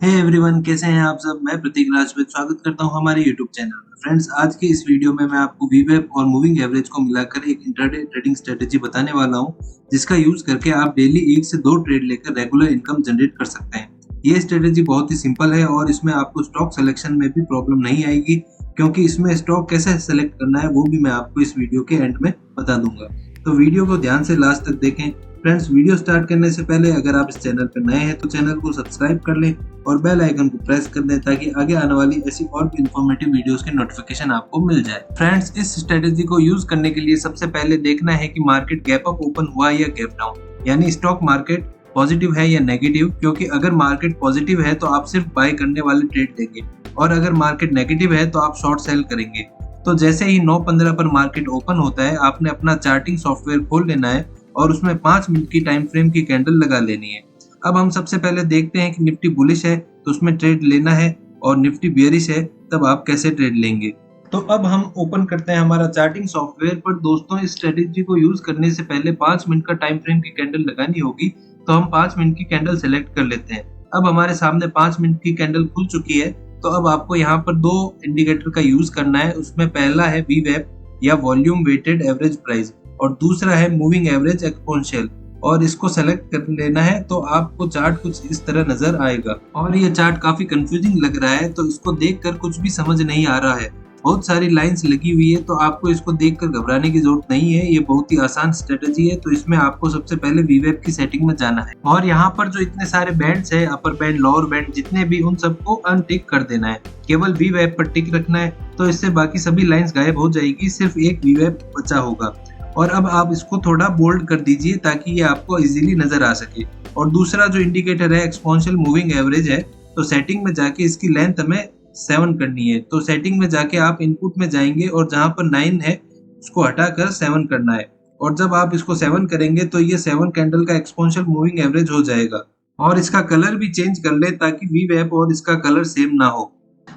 Hey everyone, कैसे हैं आप सब। मैं प्रतीक राजपूत स्वागत करता हूं हमारे यूट्यूब चैनल में। फ्रेंड्स, आज के इस वीडियो में मैं आपको वीवेब और मूविंग एवरेज को मिलाकर एक इंट्राडे ट्रेडिंग स्ट्रेटेजी बताने वाला हूं, जिसका यूज करके आप डेली 1 से 2 ट्रेड लेकर रेगुलर इनकम जनरेट कर सकते हैं। ये स्ट्रेटेजी बहुत ही सिंपल है और इसमें आपको स्टॉक सिलेक्शन में भी प्रॉब्लम नहीं आएगी, क्योंकि इसमें स्टॉक कैसे सेलेक्ट करना है वो भी मैं आपको इस वीडियो के एंड में बता दूंगा। तो वीडियो को ध्यान से लास्ट तक देखें। फ्रेंड्स, वीडियो स्टार्ट करने से पहले अगर आप इस चैनल पर नए हैं तो चैनल को सब्सक्राइब कर लें और बेल आइकन को प्रेस कर दें, ताकि आगे आने वाली ऐसी और भी इंफॉर्मेटिव वीडियोस के नोटिफिकेशन आपको मिल जाए। फ्रेंड्स, इस स्ट्रेटेजी को यूज करने के लिए सबसे पहले देखना है कि मार्केट गैप अप ओपन हुआ या गैप डाउन, यानी स्टॉक मार्केट पॉजिटिव है या नेगेटिव। क्योंकि अगर मार्केट पॉजिटिव है तो आप सिर्फ बाय करने वाले ट्रेड लेंगे, और अगर मार्केट नेगेटिव है तो आप शॉर्ट सेल करेंगे। तो जैसे ही 9:15 पर मार्केट ओपन होता है, आपने अपना चार्टिंग सॉफ्टवेयर खोल लेना है और उसमें 5 मिनट की टाइम फ्रेम की कैंडल लगा लेनी है। अब हम सबसे पहले देखते हैं कि निफ्टी बुलिश है तो उसमें ट्रेड लेना है, और निफ्टी बियरिश है तब आप कैसे ट्रेड लेंगे। तो अब हम ओपन करते हैं हमारा चार्टिंग सॉफ्टवेयर। पर दोस्तों, इस स्ट्रेटेजी को यूज करने से पहले 5 मिनट का टाइम फ्रेम की कैंडल लगानी होगी, तो हम 5 मिनट की कैंडल सेलेक्ट कर लेते हैं। अब हमारे सामने 5 मिनट की कैंडल खुल चुकी है। तो अब आपको यहाँ पर 2 इंडिकेटर का यूज करना है। उसमें पहला है वीवेप या वॉल्यूम वेटेड एवरेज प्राइस, और दूसरा है मूविंग एवरेज एक्सपोनेंशियल, और इसको सेलेक्ट कर लेना है। तो आपको चार्ट कुछ इस तरह नजर आएगा, और ये चार्ट काफी कंफ्यूजिंग लग रहा है, तो इसको देखकर कुछ भी समझ नहीं आ रहा है। बहुत सारी लाइंस लगी हुई है, तो आपको इसको देखकर घबराने की जरूरत नहीं है। ये बहुत ही आसान स्ट्रेटेजी है। तो इसमें आपको सबसे पहले वीवेब की सेटिंग में जाना है, और यहाँ पर जो इतने सारे बैंड्स है, अपर बैंड, लोअर बैंड जितने भी, उन सबको अनटिक कर देना है। केवल वीवेब पर टिक रखना है, तो इससे बाकी सभी लाइंस गायब हो जाएगी, सिर्फ एक वीवेब बचा होगा। और अब आप इसको थोड़ा बोल्ड कर दीजिए ताकि ये आपको इजीली नजर आ सके। और दूसरा जो इंडिकेटर है एक्सपोनेंशियल मूविंग एवरेज है, तो सेटिंग में जाके इसकी लेंथ हमें 7 करनी है। तो सेटिंग में जाके आप इनपुट में जाएंगे और जहां पर 9 है उसको हटाकर 7 करना है। और जब आप इसको 7 करेंगे तो ये 7 कैंडल का एक्सपोनेंशियल मूविंग एवरेज हो जाएगा। और इसका कलर भी चेंज कर ले ताकि वी वेब और इसका कलर सेम ना हो।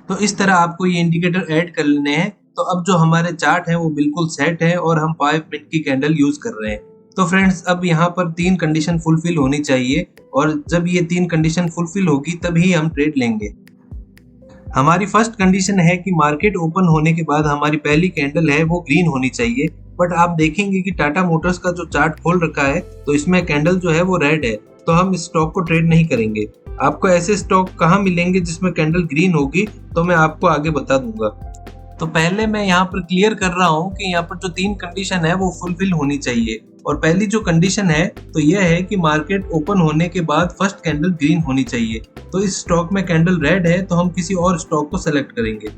तो इस तरह आपको ये इंडिकेटर ऐड कर लेने हैं। तो अब जो हमारे चार्ट है वो बिल्कुल सेट है, और हम 5 मिनट की कैंडल यूज कर रहे हैं। तो फ्रेंड्स, अब यहाँ पर 3 कंडीशन फुलफिल होनी चाहिए, और जब ये 3 कंडीशन फुलफिल होगी तभी हम ट्रेड लेंगे। हमारी फर्स्ट कंडीशन है कि मार्केट ओपन होने के बाद हमारी पहली कैंडल है वो ग्रीन होनी चाहिए। बट आप देखेंगे कि टाटा मोटर्स का जो चार्ट खोल रखा है, तो इसमें कैंडल जो है वो रेड है। तो हम इस स्टॉक को ट्रेड नहीं करेंगे। आपको ऐसे स्टॉक कहाँ मिलेंगे जिसमें कैंडल ग्रीन होगी, तो मैं आपको आगे बता दूंगा। तो पहले मैं यहाँ पर क्लियर कर रहा हूँ कि यहाँ पर जो 3 कंडीशन है वो फुलफिल होनी चाहिए। और पहली जो कंडीशन है तो यह है कि मार्केट ओपन होने के बाद फर्स्ट कैंडल ग्रीन होनी चाहिए। तो इस स्टॉक में कैंडल रेड है, तो हम किसी और स्टॉक को सेलेक्ट करेंगे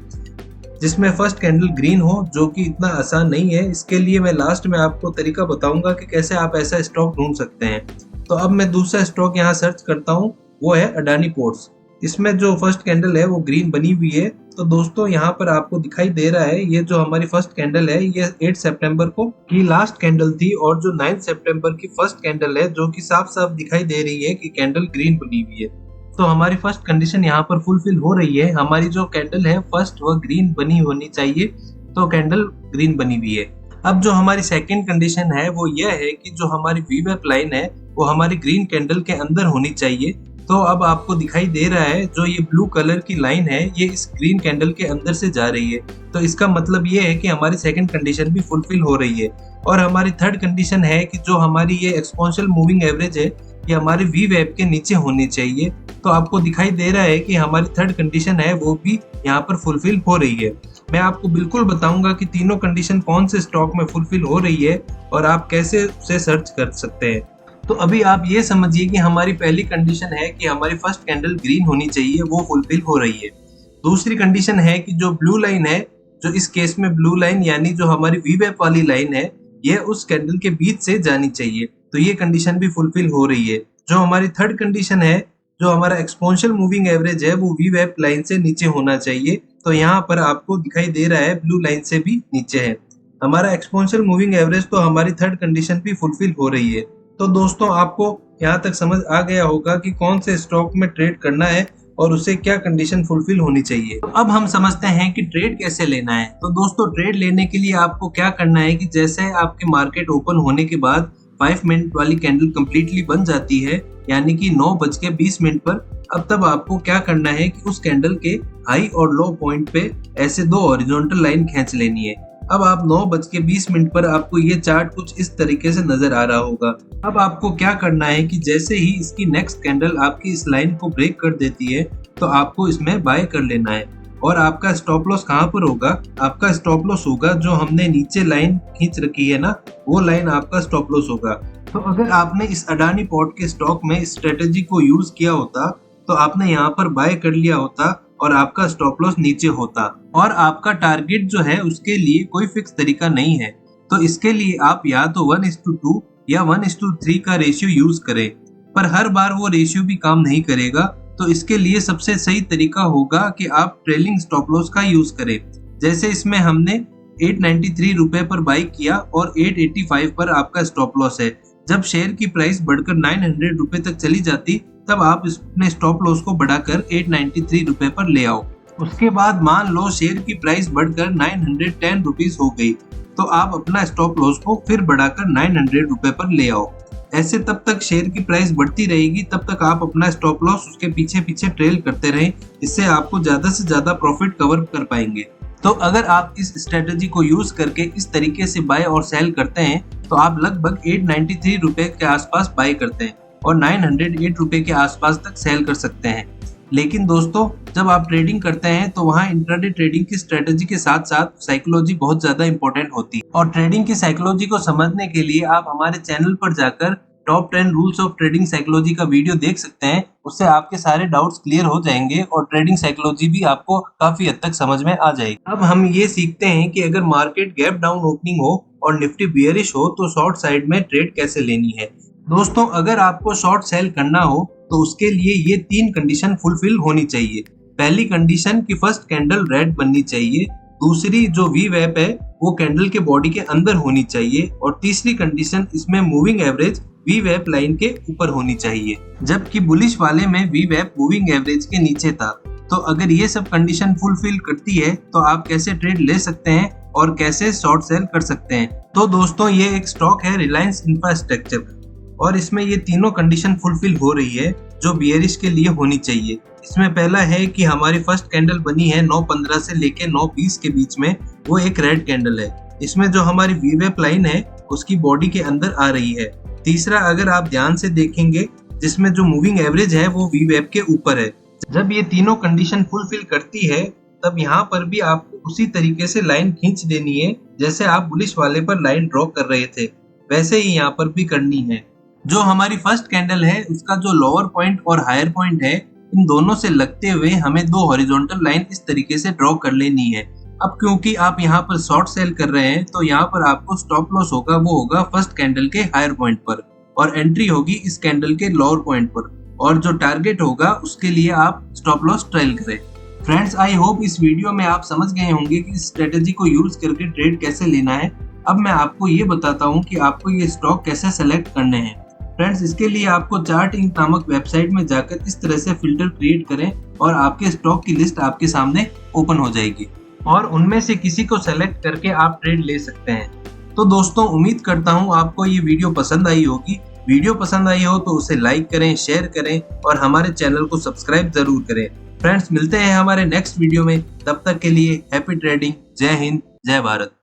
जिसमें फर्स्ट कैंडल ग्रीन हो, जो कि इतना आसान नहीं है। इसके लिए मैं लास्ट में आपको तरीका बताऊंगा कि कैसे आप ऐसा स्टॉक ढूंढ सकते हैं। तो अब मैं दूसरा स्टॉक यहाँ सर्च करता हूँ, वो है अडानी पोर्ट्स। इसमें जो फर्स्ट कैंडल है वो ग्रीन बनी हुई है। तो दोस्तों, यहाँ पर आपको दिखाई दे रहा है, ये जो हमारी फर्स्ट कैंडल है ये 8 सितंबर को की लास्ट कैंडल थी, और जो 9 सितंबर की फर्स्ट कैंडल है, जो कि साफ साफ दिखाई दे रही है कि कैंडल ग्रीन बनी हुई है। तो हमारी फर्स्ट कंडीशन यहाँ पर फुलफिल हो रही है। हमारी जो कैंडल है फर्स्ट वह ग्रीन बनी होनी चाहिए, तो कैंडल ग्रीन बनी हुई है। अब जो हमारी सेकंड कंडीशन है वो यह है कि जो हमारी वीवेप लाइन है वो हमारी ग्रीन कैंडल के अंदर होनी चाहिए। तो अब आपको दिखाई दे रहा है जो ये ब्लू कलर की लाइन है ये इस ग्रीन कैंडल के अंदर से जा रही है। तो इसका मतलब ये है कि हमारी सेकंड कंडीशन भी फुलफिल हो रही है। और हमारी थर्ड कंडीशन है कि जो हमारी ये एक्सपोनेंशियल मूविंग एवरेज है ये हमारी वी वेब के नीचे होनी चाहिए। तो आपको दिखाई दे रहा है कि हमारी थर्ड कंडीशन है वो भी यहाँ पर फुलफिल हो रही है। मैं आपको बिल्कुल बताऊंगा कि तीनों कंडीशन कौन से स्टॉक में फुलफिल हो रही है और आप कैसे उसे सर्च कर सकते हैं। तो अभी आप ये समझिए कि हमारी पहली कंडीशन है कि हमारी फर्स्ट कैंडल ग्रीन होनी चाहिए, वो फुलफिल हो रही है। दूसरी कंडीशन है कि जो ब्लू लाइन है, जो इस केस में ब्लू लाइन यानी जो हमारी वीवेप वाली लाइन है, ये उस कैंडल के बीच से जानी चाहिए। तो ये कंडीशन भी फुलफिल हो रही है। जो हमारी थर्ड कंडीशन है, जो हमारा एक्सपोनेंशियल मूविंग एवरेज है, वो वीवेप लाइन से नीचे होना चाहिए। तो यहाँ पर आपको दिखाई दे रहा है ब्लू लाइन से भी नीचे है। हमारा एक्सपोनेंशियल मूविंग एवरेज तो हमारी थर्ड कंडीशन भी फुलफिल हो रही है। तो दोस्तों, आपको यहाँ तक समझ आ गया होगा कि कौन से स्टॉक में ट्रेड करना है और उसे क्या कंडीशन फुलफिल होनी चाहिए। तो अब हम समझते हैं कि ट्रेड कैसे लेना है। तो दोस्तों, ट्रेड लेने के लिए आपको क्या करना है कि जैसे आपके मार्केट ओपन होने के बाद 5 मिनट वाली कैंडल कम्प्लीटली बन जाती है, यानी कि 9:20 पर, अब तब आपको क्या करना है कि उस कैंडल के हाई और लो पॉइंट पे ऐसे 2 हॉरिजॉन्टल लाइन खींच लेनी है। अब आप 9:20 पर आपको ये चार्ट कुछ इस तरीके से नजर आ रहा होगा। अब आपको क्या करना है कि जैसे ही इसकी नेक्स्ट कैंडल आपकी इस लाइन को ब्रेक कर देती है तो आपको इसमें बाय कर लेना है। और आपका स्टॉप लॉस कहाँ पर होगा? आपका स्टॉप लॉस होगा जो हमने नीचे लाइन खींच रखी है ना, वो लाइन आपका स्टॉप लॉस होगा। तो अगर आपने इस अडानी पोर्ट के स्टॉक में इस स्ट्रेटेजी को यूज किया होता तो आपने यहाँ पर बाय कर लिया होता और आपका स्टॉप लॉस नीचे होता। और आपका टारगेट जो है उसके लिए कोई फिक्स तरीका नहीं है, तो इसके लिए आप या तो 1:2 या 1:3 का रेशियो यूज करें, पर हर बार वो रेशियो भी काम नहीं करेगा। तो इसके लिए सबसे सही तरीका होगा कि आप ट्रेलिंग स्टॉप लॉस का यूज करें। जैसे इसमें हमने 893 रुपए पर बाई किया और 885 पर आपका स्टॉप लॉस है। जब शेयर की प्राइस बढ़कर 900 रुपए तक चली जाती तब आप अपने स्टॉप लॉस को बढ़ाकर 893 रुपए पर ले आओ। उसके बाद मान लो शेयर की प्राइस बढ़कर 910 रुपीज हो गई तो आप अपना स्टॉप लॉस को फिर बढ़ाकर 900 रुपए पर ले आओ। ऐसे तब तक शेयर की प्राइस बढ़ती रहेगी, तब तक आप अपना स्टॉप लॉस उसके पीछे पीछे ट्रेल करते रहें। इससे आपको ज्यादा से ज्यादा प्रॉफिट कवर कर पाएंगे। तो अगर आप इस स्ट्रेटेजी को यूज करके इस तरीके से बाय और सेल करते हैं तो आप लगभग 893 रुपए के आसपास बाय करते हैं और 908 रुपए के आसपास तक सेल कर सकते हैं। लेकिन दोस्तों, जब आप ट्रेडिंग करते हैं तो वहाँ इंट्राडे ट्रेडिंग की स्ट्रेटेजी के साथ साथ साइकोलॉजी बहुत ज्यादा इंपॉर्टेंट होती है। और ट्रेडिंग की साइकोलॉजी को समझने के लिए आप हमारे चैनल पर जाकर top 10 rules of trading psychology का वीडियो देख सकते हैं। उससे आपके सारे डाउट्स क्लियर हो जाएंगे और ट्रेडिंग साइकोलॉजी भी आपको काफी हद तक समझ में आ जाएगी। अब हम ये सीखते हैं कि अगर मार्केट गैप डाउन ओपनिंग हो और निफ्टी बियरिश हो तो शॉर्ट साइड में ट्रेड कैसे लेनी है। दोस्तों, अगर आपको शॉर्ट सेल करना हो तो उसके लिए ये 3 कंडीशन फुलफिल होनी चाहिए। पहली कंडीशन कि फर्स्ट कैंडल रेड बननी चाहिए, दूसरी जो वी वेप है वो कैंडल के बॉडी के अंदर होनी चाहिए और तीसरी कंडीशन इसमें मूविंग एवरेज वी वेप लाइन के ऊपर होनी चाहिए। जबकि बुलिश वाले में वी वेप मूविंग एवरेज के नीचे था। तो अगर ये सब कंडीशन फुलफिल करती है तो आप कैसे ट्रेड ले सकते हैं और कैसे शॉर्ट सेल कर सकते हैं। तो दोस्तों, ये एक स्टॉक है रिलायंस इंफ्रास्ट्रक्चर और इसमें ये तीनों कंडीशन फुलफिल हो रही है जो बियरिश के लिए होनी चाहिए। इसमें पहला है कि हमारी फर्स्ट कैंडल बनी है 9:15 से लेके 9:20 के बीच में, वो एक रेड कैंडल है। इसमें जो हमारी वी वेप लाइन है उसकी बॉडी के अंदर आ रही है। तीसरा, अगर आप ध्यान से देखेंगे, जिसमें जो मूविंग एवरेज है वो वी वेप के ऊपर है। जब ये तीनों कंडीशन फुलफिल करती है तब यहाँ पर भी आपको उसी तरीके से लाइन खींच देनी है जैसे आप बुलिश वाले पर लाइन ड्रॉ कर रहे थे, वैसे ही यहाँ पर भी करनी है। जो हमारी फर्स्ट कैंडल है उसका जो लोअर पॉइंट और हायर पॉइंट है, इन दोनों से लगते हुए हमें 2 हॉरिजॉन्टल लाइन इस तरीके से ड्रॉ कर लेनी है। अब क्योंकि आप यहाँ पर शॉर्ट सेल कर रहे हैं तो यहाँ पर आपको स्टॉप लॉस होगा, वो होगा फर्स्ट कैंडल के हायर पॉइंट पर और एंट्री होगी इस कैंडल के लोअर पॉइंट पर, और जो टारगेट होगा उसके लिए आप स्टॉप लॉस ट्रेल करें। फ्रेंड्स, आई होप इस वीडियो में आप समझ गए होंगे कि इस स्ट्रेटेजी को यूज करके ट्रेड कैसे लेना है। अब मैं आपको ये बताता हूँ कि आपको ये स्टॉक कैसे सेलेक्ट करने हैं। फ्रेंड्स, इसके लिए आपको चार्ट इंक नामक वेबसाइट में जाकर इस तरह से फिल्टर क्रिएट करें और आपके स्टॉक की लिस्ट आपके सामने ओपन हो जाएगी और उनमें से किसी को सेलेक्ट करके आप ट्रेड ले सकते हैं। तो दोस्तों, उम्मीद करता हूँ आपको ये वीडियो पसंद आई होगी। वीडियो पसंद आई हो तो उसे लाइक करें, शेयर करें और हमारे चैनल को सब्सक्राइब जरूर करें। फ्रेंड्स, मिलते हैं हमारे नेक्स्ट वीडियो में। तब तक के लिए हैप्पी ट्रेडिंग। जय हिंद, जय भारत।